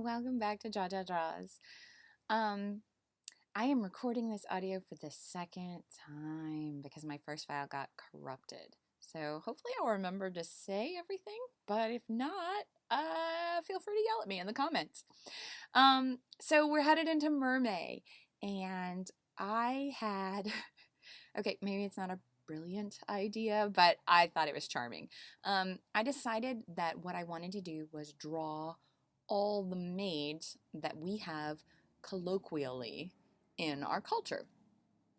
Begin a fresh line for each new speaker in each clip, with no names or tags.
welcome back to Jaw Jaw Draws. I am recording this audio for the second time because my first file got corrupted. So hopefully I'll remember to say everything, but if not, feel free to yell at me in the comments. So we're headed into Mermay, and I had, okay, maybe it's not a brilliant idea, but I thought it was charming. I decided that what I wanted to do was draw all the maids that we have colloquially in our culture.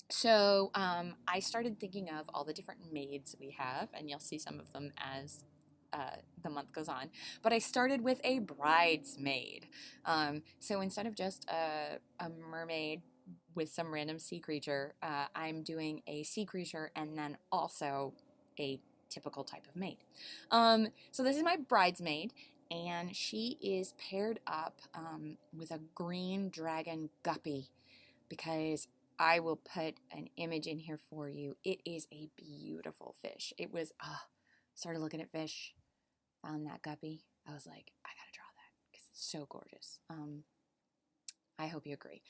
So I started thinking of all the different maids we have, and you'll see some of them as the month goes on. But I started with a bridesmaid. So instead of just a mermaid with some random sea creature, I'm doing a sea creature and then also a typical type of maid. So this is my bridesmaid, and she is paired up with a green dragon guppy, because I will put an image in here for you. It is a beautiful fish. It was, started looking at fish, found that guppy. I was like, I gotta draw that because it's so gorgeous. I hope you agree.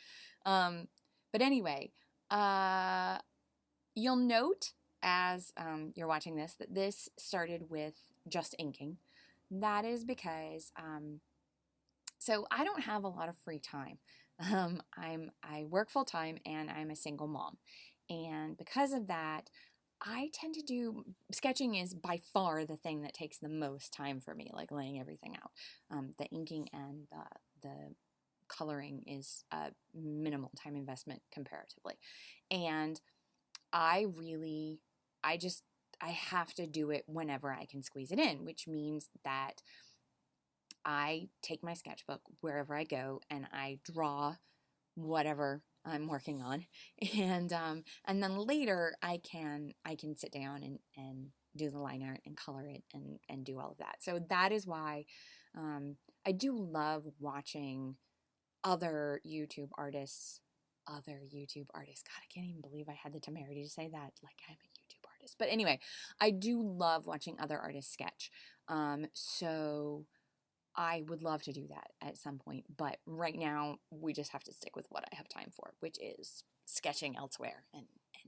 But anyway, you'll note as you're watching this that this started with just inking. That is because, so I don't have a lot of free time. I work full time and I'm a single mom. And because of that, I tend to do, sketching is by far the thing that takes the most time for me, like laying everything out. The inking and the coloring is a minimal time investment comparatively. And I have to do it whenever I can squeeze it in, which means that I take my sketchbook wherever I go and I draw whatever I'm working on, and then later I can sit down and do the line art and color it and do all of that. So that is why I do love watching other YouTube artists. God, I can't even believe I had the temerity to say that. Like, I'm a YouTube artist. But anyway, I do love watching other artists sketch. So I would love to do that at some point, but right now we just have to stick with what I have time for, which is sketching elsewhere and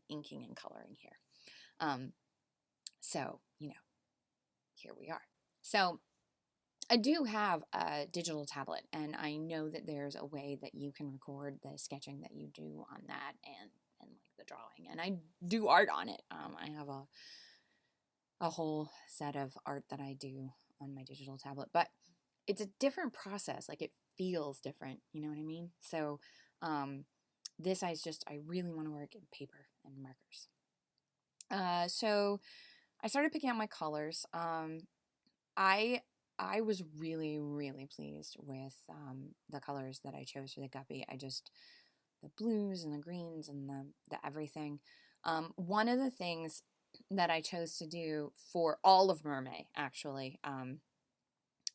inking and coloring here. So, here we are. So I do have a digital tablet, and I know that there's a way that you can record the sketching that you do on that and like the drawing, and I do art on it. I have a whole set of art that I do on my digital tablet, but it's a different process. Like, it feels different, you know what I mean? So this I really want to work in paper and markers. So I started picking out my colors. I was really, really pleased with the colors that I chose for the guppy. The blues and the greens and the everything. One of the things that I chose to do for all of Mermay, actually,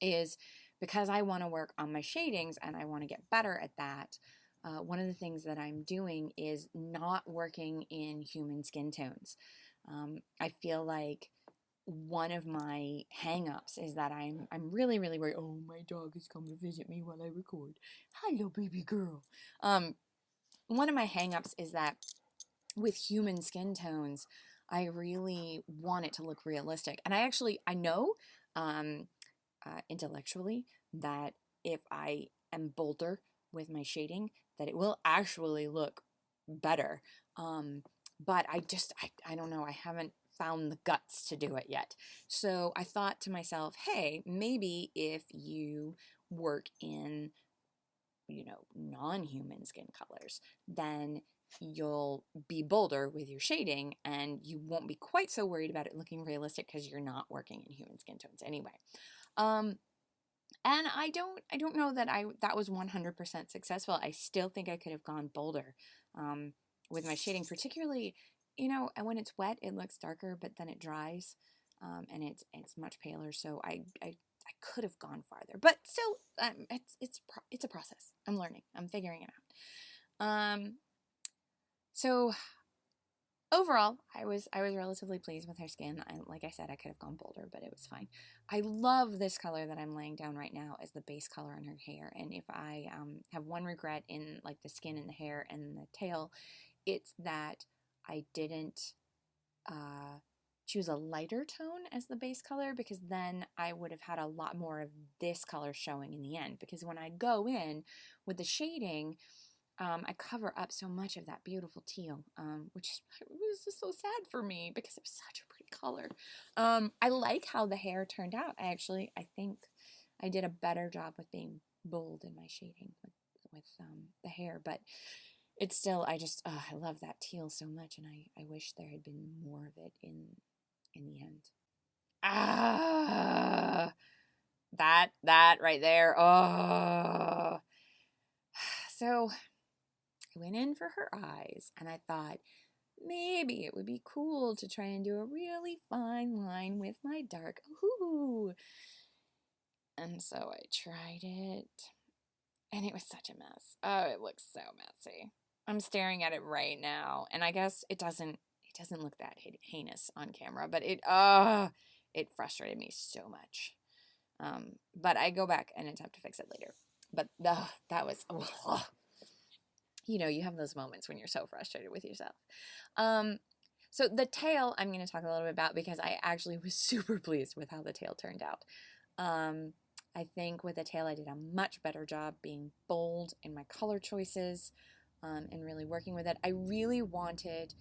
is because I want to work on my shadings and I want to get better at that. One of the things that I'm doing is not working in human skin tones. I feel like one of my hang-ups is that I'm really, really worried. Oh, my dog has come to visit me while I record. Hello, baby girl. One of my hang-ups is that with human skin tones, I really want it to look realistic. And I know intellectually that if I am bolder with my shading, that it will actually look better. But I don't know. I haven't found the guts to do it yet. So I thought to myself, hey, maybe if you work in, non-human skin colors, then you'll be bolder with your shading and you won't be quite so worried about it looking realistic because you're not working in human skin tones anyway. And I don't know that that was 100% successful. I still think I could have gone bolder with my shading, particularly, and when it's wet, it looks darker, but then it dries, and it's much paler. So I could have gone farther, but still, it's a process. I'm learning. I'm figuring it out. So overall, I was relatively pleased with her skin. Like I said, I could have gone bolder, but it was fine. I love this color that I'm laying down right now as the base color on her hair. And if I have one regret in like the skin and the hair and the tail, it's that I didn't choose a lighter tone as the base color, because then I would have had a lot more of this color showing in the end. Because when I go in with the shading, I cover up so much of that beautiful teal, which was just so sad for me because it was such a pretty color. I like how the hair turned out. I think I did a better job with being bold in my shading with the hair, but it's still, I love that teal so much, and I wish there had been more of it in the end. Ah, that right there. Oh, so I went in for her eyes, and I thought maybe it would be cool to try and do a really fine line with my dark. Ooh. And so I tried it, and it was such a mess. Oh, it looks so messy. I'm staring at it right now, and I guess it doesn't look that heinous on camera, but it frustrated me so much. But I go back and attempt to fix it later. But that was, you have those moments when you're so frustrated with yourself. So the tail I'm going to talk a little bit about, because I actually was super pleased with how the tail turned out. I think with the tail I did a much better job being bold in my color choices, and really working with it. I really wanted,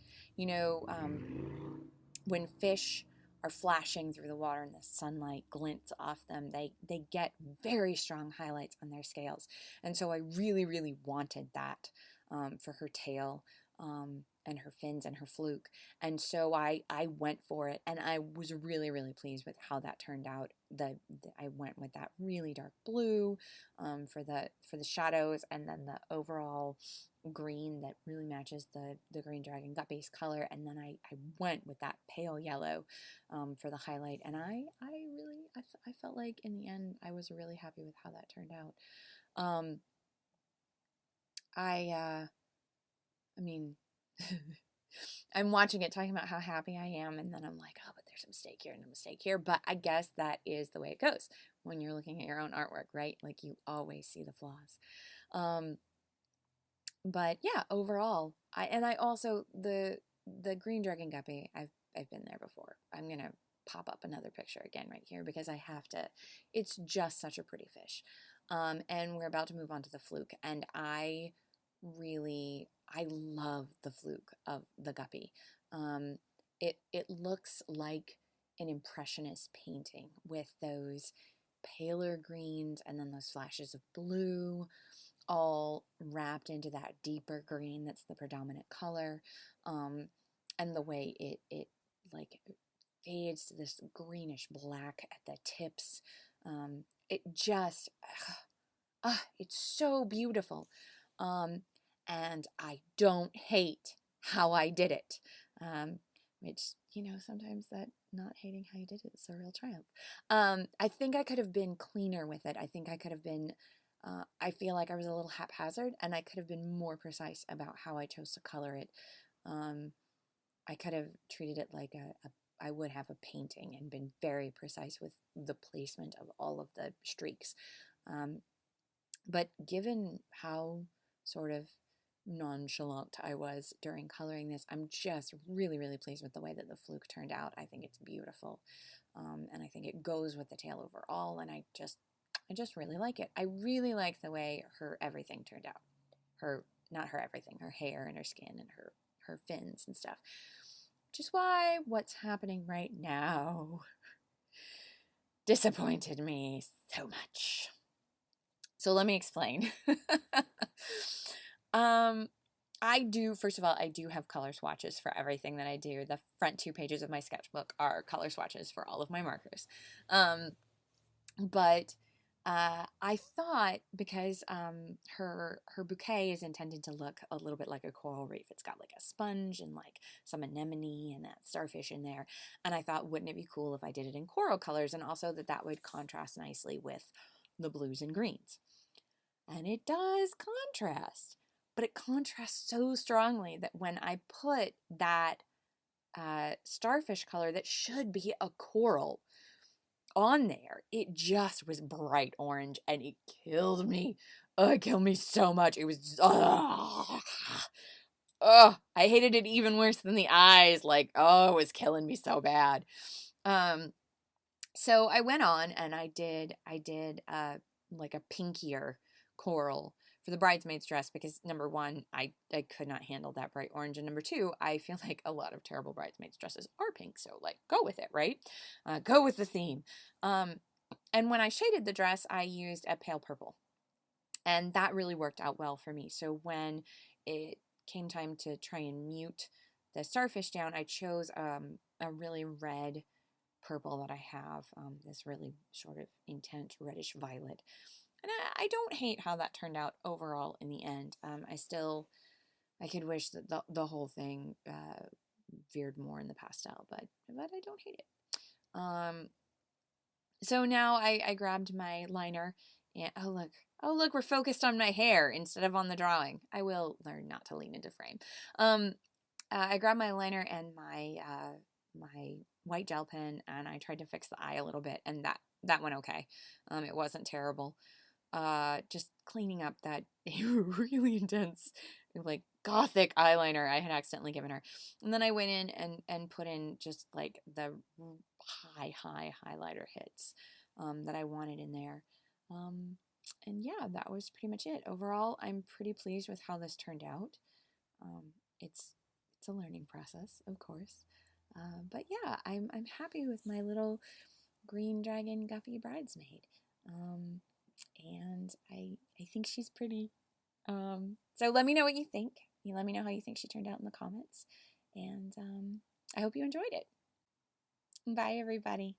when fish are flashing through the water and the sunlight glints off them, they get very strong highlights on their scales. And so I really, really wanted that for her tail, and her fins and her fluke. And so I went for it, and I was really, really pleased with how that turned out. I went with that really dark blue for the shadows, and then the overall green that really matches the green dragon guppy's color, and then I went with that pale yellow for the highlight. And I felt like in the end I was really happy with how that turned out. I mean, I'm watching it, talking about how happy I am, and then I'm like, oh, but there's a mistake here and a mistake here. But I guess that is the way it goes when you're looking at your own artwork, right? Like, you always see the flaws. But yeah, overall, I also, the green dragon guppy, I've been there before. I'm gonna pop up another picture again right here because I have to. It's just such a pretty fish. And we're about to move on to the fluke, and I love the fluke of the guppy. It looks like an impressionist painting with those paler greens and then those flashes of blue, all wrapped into that deeper green that's the predominant color, and the way it like fades to this greenish black at the tips. It just, it's so beautiful. And I don't hate how I did it, which, sometimes that not hating how you did it is a real triumph. I think I could have been cleaner with it. I think I could have been, I feel like I was a little haphazard, and I could have been more precise about how I chose to color it. I could have treated it like I would have a painting, and been very precise with the placement of all of the streaks. But given how sort of nonchalant I was during coloring this, I'm just really, really pleased with the way that the fluke turned out. I think it's beautiful, and I think it goes with the tail overall, and I just really like it. I really like the way her everything turned out. Not her everything, her hair and her skin and her fins and stuff. Which is why what's happening right now disappointed me so much. So let me explain. First of all, I do have color swatches for everything that I do. The front 2 pages of my sketchbook are color swatches for all of my markers. But I thought, because her bouquet is intended to look a little bit like a coral reef. It's got like a sponge and like some anemone and that starfish in there. And I thought, wouldn't it be cool if I did it in coral colors, and also that would contrast nicely with the blues and greens. And it does contrast, but it contrasts so strongly that when I put that starfish color that should be a coral on there. It just was bright orange and it killed me. Oh, it killed me so much. It was, I hated it even worse than the eyes. Like, oh, it was killing me so bad. So I went on and I did like a pinkier coral for the bridesmaid's dress because number one, I could not handle that bright orange, and number two, I feel like a lot of terrible bridesmaids dresses are pink, so like go with it, right? Go with the theme. And when I shaded the dress, I used a pale purple, and that really worked out well for me. So when it came time to try and mute the starfish down, I chose a really red purple that I have, this really sort of intense reddish violet. And I don't hate how that turned out overall in the end. I could wish that the whole thing veered more in the pastel, but I don't hate it. So now I grabbed my liner and oh look, we're focused on my hair instead of on the drawing. I will learn not to lean into frame. I grabbed my liner and my white gel pen, and I tried to fix the eye a little bit, and that went okay. It wasn't terrible. Just cleaning up that really intense, like gothic eyeliner I had accidentally given her. And then I went in and put in just like the high highlighter hits that I wanted in there. And yeah, that was pretty much it. Overall, I'm pretty pleased with how this turned out. It's a learning process, of course. But yeah, I'm happy with my little green dragon Guppy bridesmaid. And I think she's pretty. So let me know what you think. You let me know how you think she turned out in the comments. And I hope you enjoyed it. Bye, everybody.